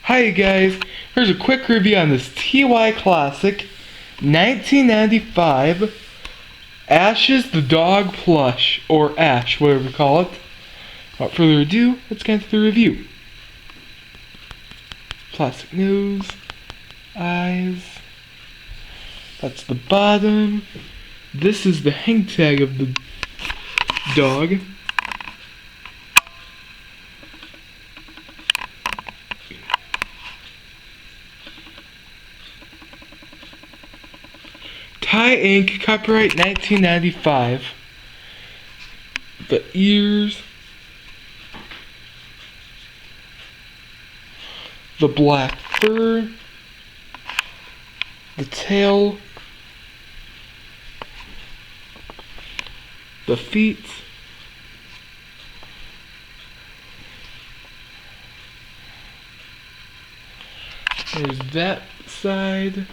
Hi guys, here's a quick review on this TY Classic 1995 Ash's the Dog Plush, or Ash, whatever you call it. Without further ado, let's get into the review. Plastic nose, eyes, that's the bottom. This is the hang tag of the dog. Thai ink, copyright 1995. The ears, the black fur, the tail, the feet, there's that side,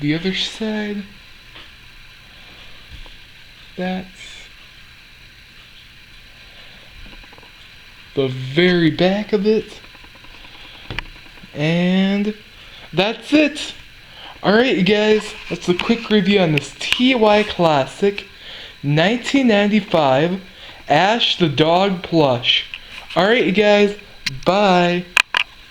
the other side, that's the very back of it, and that's it. Alright you guys, that's a quick review on this TY Classic 1995 Ash the Dog Plush. Alright you guys, bye.